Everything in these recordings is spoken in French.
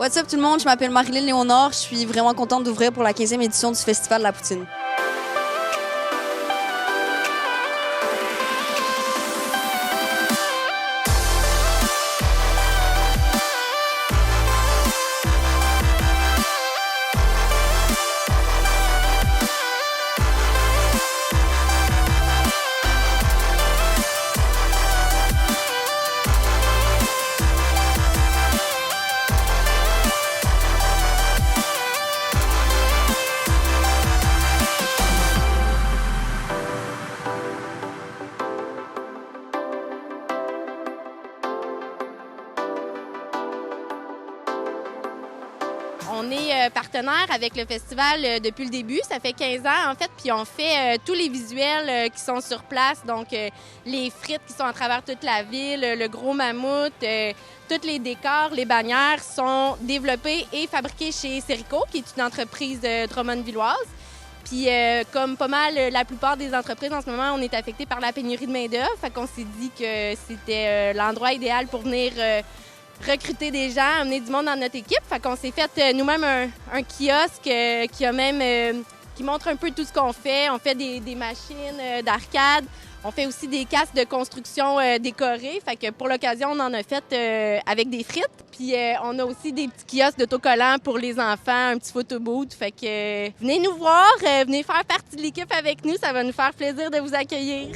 What's up tout le monde, je m'appelle Marilyn Léonard, je suis vraiment contente d'ouvrir pour la 15e édition du Festival de la Poutine. On est partenaire avec le festival depuis le début. Ça fait 15 ans, en fait, puis on fait tous les visuels qui sont sur place. Donc, les frites qui sont à travers toute la ville, le gros mammouth, tous les décors, les bannières sont développés et fabriqués chez Serico, qui est une entreprise drummondvilloise. Puis, comme pas mal la plupart des entreprises en ce moment, on est affecté par la pénurie de main-d'œuvre. Fait qu'on s'est dit que c'était l'endroit idéal pour venir recruter des gens, amener du monde dans notre équipe. Fait qu'on s'est fait nous-mêmes un kiosque qui montre un peu tout ce qu'on fait. On fait des machines d'arcade. On fait aussi des casques de construction décorés. Fait que pour l'occasion, on en a fait avec des frites. Puis on a aussi des petits kiosques d'autocollants pour les enfants, un petit photoboot. Fait que venez nous voir, venez faire partie de l'équipe avec nous. Ça va nous faire plaisir de vous accueillir.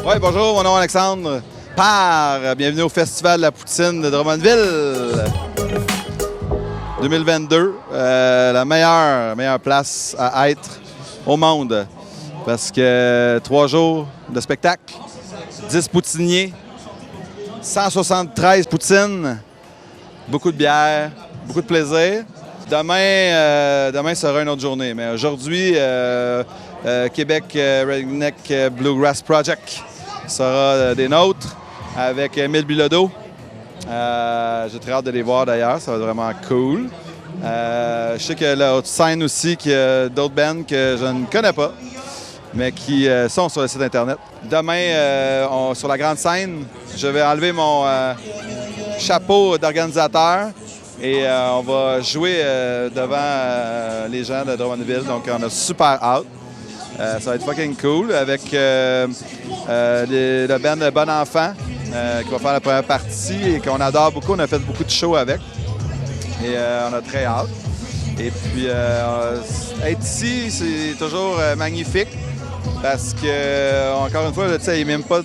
Oui, bonjour, mon nom est Alexandre Parr. Bienvenue au Festival de la Poutine de Drummondville. 2022, la meilleure place à être au monde. Parce que 3 jours de spectacle, 10 poutiniers, 173 poutines, beaucoup de bière, beaucoup de plaisir. Demain sera une autre journée, mais aujourd'hui, Québec Redneck Bluegrass Project sera des nôtres avec Émile Bilodeau. J'ai très hâte de les voir d'ailleurs, ça va être vraiment cool. Je sais que l'autre scène aussi, qu'il y a d'autres bands que je ne connais pas, mais qui sont sur le site Internet. Demain, sur la grande scène, je vais enlever mon chapeau d'organisateur et on va jouer devant les gens de Drummondville, donc on a super hâte. Ça va être fucking cool avec le band de Bon Enfant qui va faire la première partie et qu'on adore beaucoup. On a fait beaucoup de shows avec et on a très hâte. Et puis, être ici, c'est toujours magnifique parce que, encore une fois, il ne m'aime pas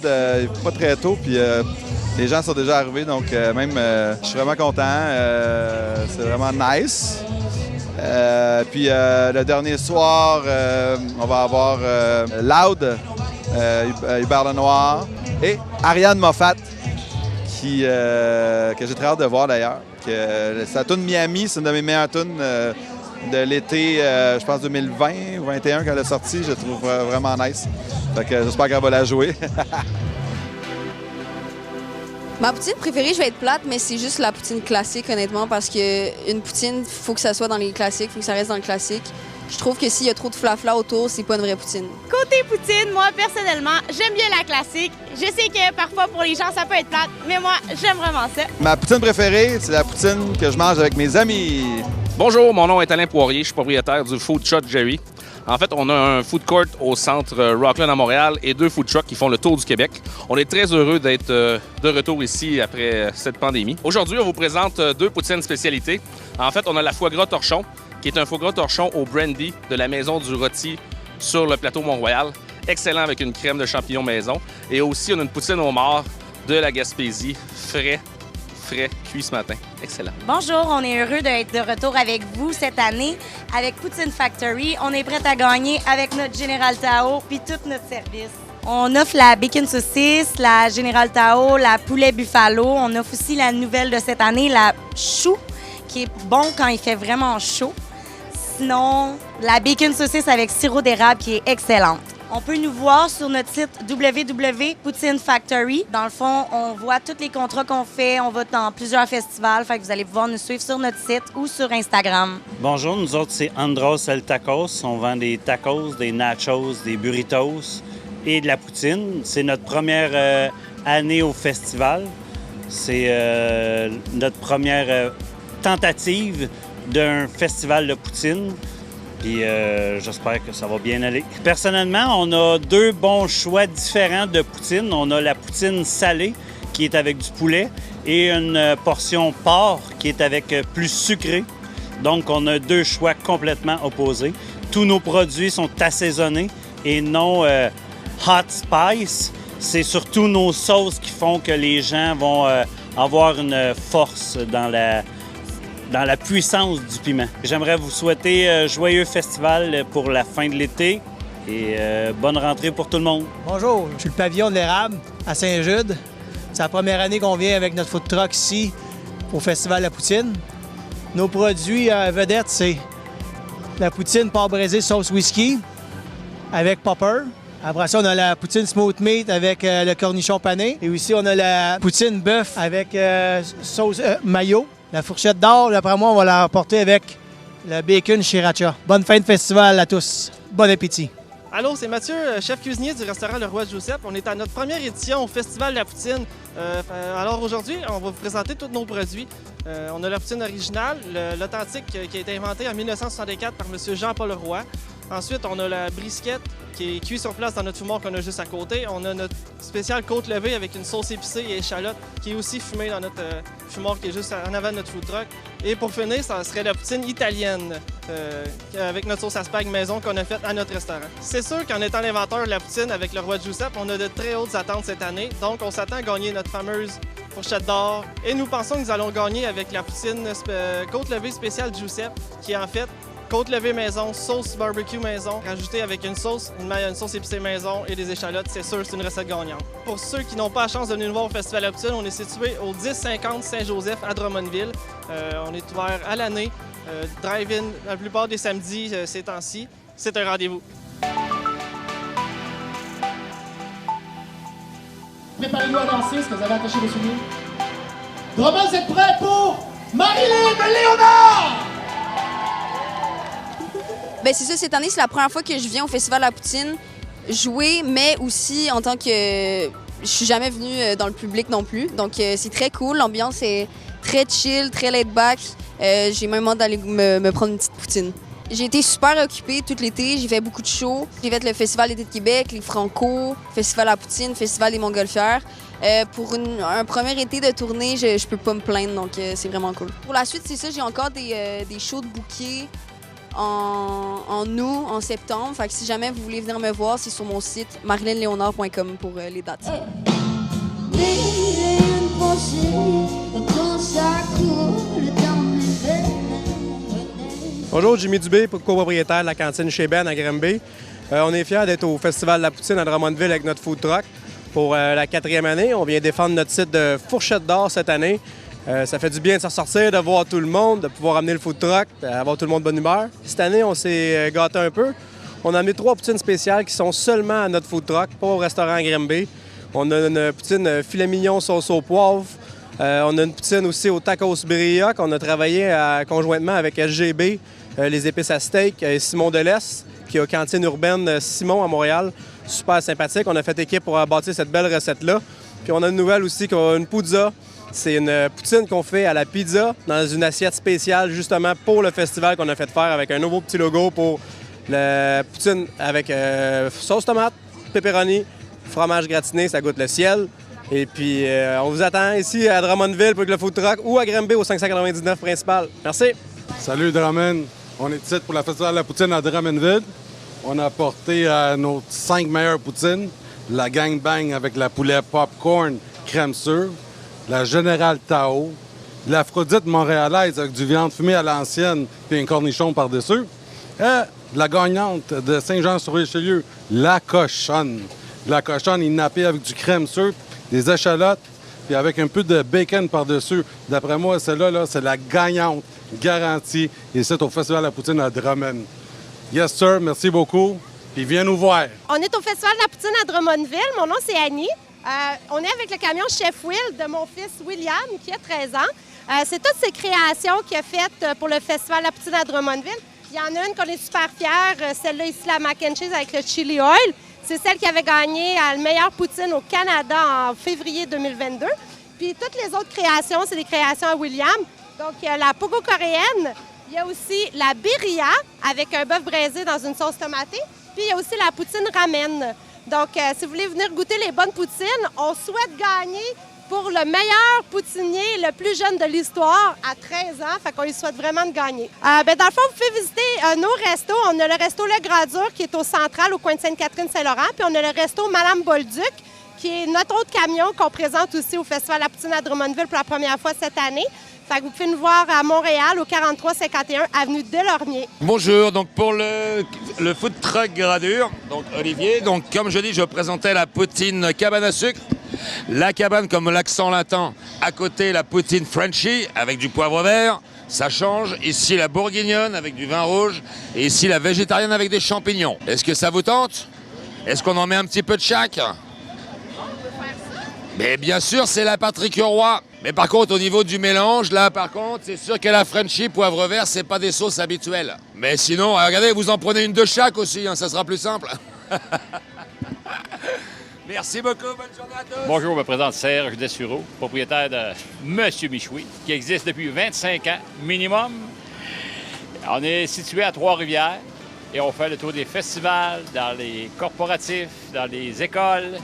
très tôt. Puis, les gens sont déjà arrivés, donc je suis vraiment content. C'est vraiment nice. Puis le dernier soir, on va avoir Loud, Hubert Lenoir et Ariane Moffat, que j'ai très hâte de voir d'ailleurs. Sa tune Miami, c'est une de mes meilleures tunes de l'été, je pense 2020 ou 2021 quand elle est sortie. Je la trouve vraiment nice. Fait que j'espère qu'elle va la jouer. Ma poutine préférée, je vais être plate, mais c'est juste la poutine classique, honnêtement, parce qu'une poutine, il faut que ça soit dans les classiques, il faut que ça reste dans le classique. Je trouve que s'il y a trop de flafla autour, c'est pas une vraie poutine. Côté poutine, moi, personnellement, j'aime bien la classique. Je sais que parfois, pour les gens, ça peut être plate, mais moi, j'aime vraiment ça. Ma poutine préférée, c'est la poutine que je mange avec mes amis. Bonjour, mon nom est Alain Poirier, je suis propriétaire du Food Truck Jerry. En fait, on a un food court au centre Rockland à Montréal et 2 food trucks qui font le tour du Québec. On est très heureux d'être de retour ici après cette pandémie. Aujourd'hui, on vous présente 2 poutines spécialités. En fait, on a la foie gras torchon, qui est un foie gras torchon au brandy de la maison du rôti sur le plateau Mont-Royal. Excellent avec une crème de champignons maison. Et aussi, on a une poutine au mort de la Gaspésie, frais, cuit ce matin. Excellent. Bonjour, on est heureux d'être de retour avec vous cette année avec Poutine Factory. On est prêt à gagner avec notre Général Tao puis tout notre service. On offre la bacon saucisse, la Général Tao, la poulet buffalo. On offre aussi la nouvelle de cette année, la chou, qui est bon quand il fait vraiment chaud. Sinon, la bacon saucisse avec sirop d'érable qui est excellente. On peut nous voir sur notre site www.poutine Factory. Dans le fond, on voit tous les contrats qu'on fait. On va dans plusieurs festivals. Fait que vous allez pouvoir nous suivre sur notre site ou sur Instagram. Bonjour, nous autres, c'est Andros El Tacos. On vend des tacos, des nachos, des burritos et de la poutine. C'est notre première année au festival. C'est notre première tentative d'un festival de poutine. Puis j'espère que ça va bien aller. Personnellement, on a 2 bons choix différents de poutine. On a la poutine salée, qui est avec du poulet, et une portion porc, qui est avec plus sucré. Donc, on a 2 choix complètement opposés. Tous nos produits sont assaisonnés et non hot spice. C'est surtout nos sauces qui font que les gens vont avoir une force dans la puissance du piment. J'aimerais vous souhaiter joyeux festival pour la fin de l'été et bonne rentrée pour tout le monde. Bonjour, je suis le pavillon de l'érable à Saint-Jude. C'est la première année qu'on vient avec notre food truck ici au Festival de la Poutine. Nos produits vedettes, c'est la poutine porc braisé sauce whisky avec popper. Après ça, on a la poutine smoked meat avec le cornichon pané. Et aussi, on a la poutine bœuf avec sauce mayo. La fourchette d'or, d'après moi, on va la rapporter avec le bacon sriracha. Bonne fin de festival à tous. Bon appétit. Allô, c'est Mathieu, chef cuisinier du restaurant Le Roi Giuseppe. On est à notre première édition au Festival de la Poutine. Alors aujourd'hui, on va vous présenter tous nos produits. On a la poutine originale, l'authentique qui a été inventée en 1964 par M. Jean-Paul Roy. Ensuite, on a la brisquette qui est cuite sur place dans notre fumoir qu'on a juste à côté. On a notre spécial côte levée avec une sauce épicée et échalote qui est aussi fumée dans notre fumoir qui est juste en avant de notre food truck. Et pour finir, ça serait la poutine italienne avec notre sauce à spag maison qu'on a faite à notre restaurant. C'est sûr qu'en étant l'inventeur de la poutine avec le Roi Giuseppe, on a de très hautes attentes cette année. Donc, on s'attend à gagner notre fameuse fourchette d'or. Et nous pensons que nous allons gagner avec la poutine côte levée spéciale Giuseppe qui est en fait côte levée maison, sauce barbecue maison, rajoutée avec une sauce épicée maison et des échalotes. C'est sûr, c'est une recette gagnante. Pour ceux qui n'ont pas la chance de venir nous voir au Festival de la Poutine, on est situé au 1050 Saint-Joseph à Drummondville. On est ouvert à l'année, drive-in la plupart des samedis ces temps-ci. C'est un rendez-vous. Préparez-vous à danser, est-ce que vous avez attaché vos souliers? Drummond, vous êtes prêts pour Marilyn Léonard? Ben c'est ça, cette année, c'est la première fois que je viens au Festival de la Poutine jouer, mais aussi en tant que... Je suis jamais venue dans le public non plus, donc c'est très cool. L'ambiance est très chill, très laid back. J'ai même hâte d'aller me prendre une petite poutine. J'ai été super occupée tout l'été, j'ai fait beaucoup de shows. J'ai fait le Festival d'été de Québec, les Franco, Festival à la Poutine, Festival des Montgolfières. Pour un premier été de tournée, je peux pas me plaindre, donc c'est vraiment cool. Pour la suite, c'est ça, j'ai encore des shows de bouquets en août, en septembre. Fait que si jamais vous voulez venir me voir, c'est sur mon site marilynleonard.com pour les dates. Bonjour, Jimmy Dubé, copropriétaire de la cantine chez Ben à Granby. On est fiers d'être au Festival de la Poutine à Drummondville avec notre food truck pour la 4e année. On vient défendre notre site de fourchette d'or cette année. Ça fait du bien de se ressortir, de voir tout le monde, de pouvoir amener le food truck, d'avoir tout le monde de bonne humeur. Cette année, on s'est gâté un peu. On a amené 3 poutines spéciales qui sont seulement à notre food truck, pas au restaurant Granby. On a une poutine filet mignon sauce au poivre. On a une poutine aussi au tacos birria qu'on a travaillé conjointement avec SGB, les épices à steak, et Simon Delesse, qui a cantine urbaine Simon à Montréal. Super sympathique. On a fait équipe pour bâtir cette belle recette-là. Puis on a une nouvelle aussi, qu'on a une puzza. C'est une poutine qu'on fait à la pizza dans une assiette spéciale justement pour le festival qu'on a fait faire avec un nouveau petit logo pour la poutine avec sauce tomate, pepperoni, fromage gratiné, ça goûte le ciel. Et puis on vous attend ici à Drummondville pour le food truck ou à Granby au 599 principal. Merci. Salut Drummond. On est ici pour la Festival de la Poutine à Drummondville. On a apporté nos 5 meilleures poutines. La Gang Bang avec la poulet popcorn crème sûre. La Général Tao, l'Aphrodite montréalaise avec du viande fumée à l'ancienne puis un cornichon par-dessus, et la gagnante de Saint-Jean-sur-Richelieu, la cochonne. de la cochonne est nappée avec du crème sûre, des échalotes, puis avec un peu de bacon par-dessus. D'après moi, celle-là, là, c'est la gagnante, garantie, et c'est au Festival de la Poutine à Drummond. Yes, sir, merci beaucoup, puis viens nous voir. On est au Festival de la Poutine à Drummondville. Mon nom, c'est Annie. On est avec le camion Chef Will de mon fils William, qui a 13 ans. C'est toutes ces créations qu'il a faites pour le Festival de la Poutine à Drummondville. Il y en a une qu'on est super fiers, celle-là ici, la mac and cheese avec le chili oil. C'est celle qui avait gagné à le meilleur poutine au Canada en février 2022. Puis toutes les autres créations, c'est des créations à William. Donc, il y a la pogo coréenne, il y a aussi la birria avec un bœuf braisé dans une sauce tomatée. Puis il y a aussi la poutine ramen. Donc, si vous voulez venir goûter les bonnes poutines, on souhaite gagner pour le meilleur poutinier, le plus jeune de l'histoire, à 13 ans. Fait qu'on lui souhaite vraiment de gagner. Dans le fond, vous pouvez visiter nos restos. On a le resto Le Gras-Dur qui est au Central, au coin de Sainte-Catherine-Saint-Laurent. Puis on a le resto Madame Bolduc, qui est notre autre camion qu'on présente aussi au Festival de la Poutine à Drummondville pour la première fois cette année. Fait que vous pouvez nous voir à Montréal, au 4351 avenue Delormier. Bonjour, donc pour le food truck Gras-Dur, donc Olivier, donc comme je dis, je présentais la poutine cabane à sucre. La cabane, comme l'accent latin, à côté la poutine Frenchy avec du poivre vert, ça change. Ici la bourguignonne avec du vin rouge et ici la végétarienne avec des champignons. Est-ce que ça vous tente? Est-ce qu'on en met un petit peu de chaque? Mais bien sûr, c'est la Patrick Roy. Mais par contre, au niveau du mélange, là, par contre, c'est sûr que la Frenchy poivre vert, c'est pas des sauces habituelles. Mais sinon, regardez, vous en prenez une de chaque aussi, hein, ça sera plus simple. Merci beaucoup, bonne journée à tous. Bonjour, je me présente Serge Dessureau, propriétaire de Monsieur Michoui, qui existe depuis 25 ans minimum. On est situé à Trois-Rivières et on fait le tour des festivals, dans les corporatifs, dans les écoles.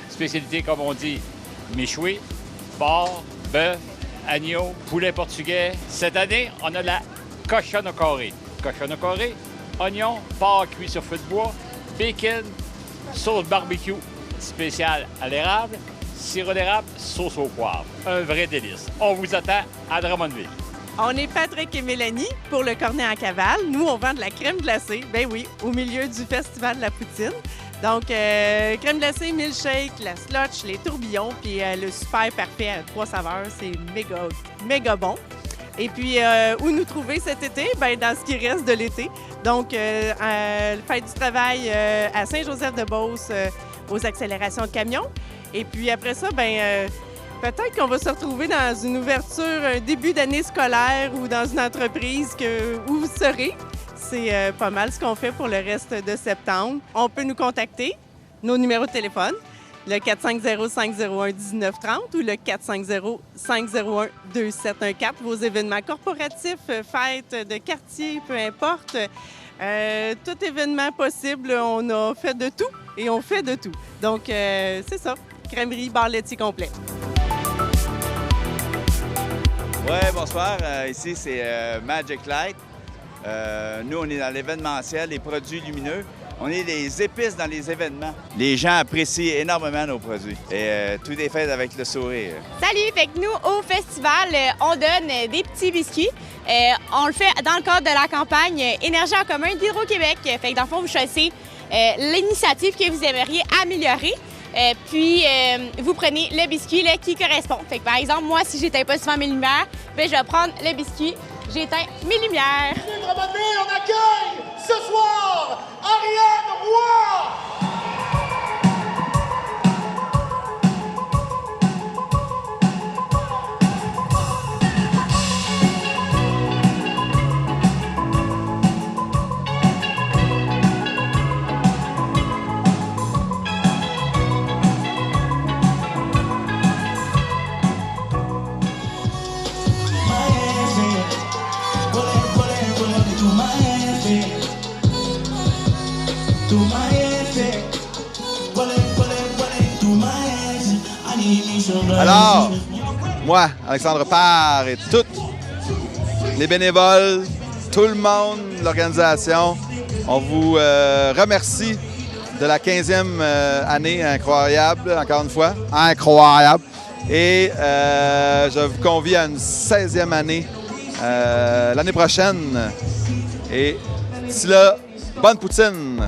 Spécialité, comme on dit, Michoui, porc, bœuf, agneau, poulet portugais. Cette année, on a la cochonne au carré. Cochonne au carré, oignon, porc cuit sur feu de bois, bacon, sauce barbecue spéciale à l'érable, sirop d'érable, sauce au poivre. Un vrai délice. On vous attend à Drummondville. On est Patrick et Mélanie pour le Cornet en cavale. Nous, on vend de la crème glacée, ben oui, au milieu du Festival de la Poutine. Donc, crème glacée, milkshake, la slotch, les tourbillons, puis le super parfait à 3 saveurs. C'est méga, méga bon. Et puis, où nous trouver cet été? Bien, dans ce qui reste de l'été. Donc, fête du travail à Saint-Joseph-de-Beauce, aux accélérations de camions. Et puis après ça, bien, peut-être qu'on va se retrouver dans une ouverture, un début d'année scolaire ou dans une entreprise où vous serez. C'est pas mal ce qu'on fait pour le reste de septembre. On peut nous contacter, nos numéros de téléphone, le 450-501-1930 ou le 450-501-2714. Vos événements corporatifs, fêtes de quartier, peu importe. Tout événement possible, on a fait de tout et on fait de tout. Donc, c'est ça, crèmerie, bar laitier complet. Oui, bonsoir. Ici, c'est Magic Light. Nous, on est dans l'événementiel, les produits lumineux. On est des épices dans les événements. Les gens apprécient énormément nos produits. Et tout est fait avec le sourire. Salut! Fait que nous, au festival, on donne des petits biscuits. On le fait dans le cadre de la campagne Énergie en commun d'Hydro-Québec. Fait que dans le fond, vous choisissez l'initiative que vous aimeriez améliorer. Puis, vous prenez le biscuit qui correspond. Fait que, par exemple, moi, si j'éteins pas souvent mes lumières, bien, je vais prendre le biscuit. J'éteins mes lumières. On accueille ce soir Ariane Roy! Alors, moi, Alexandre Parr et tous les bénévoles, tout le monde, l'organisation, on vous remercie de la 15e année incroyable, encore une fois, incroyable. Et je vous convie à une 16e année l'année prochaine. Et d'ici là, bonne poutine!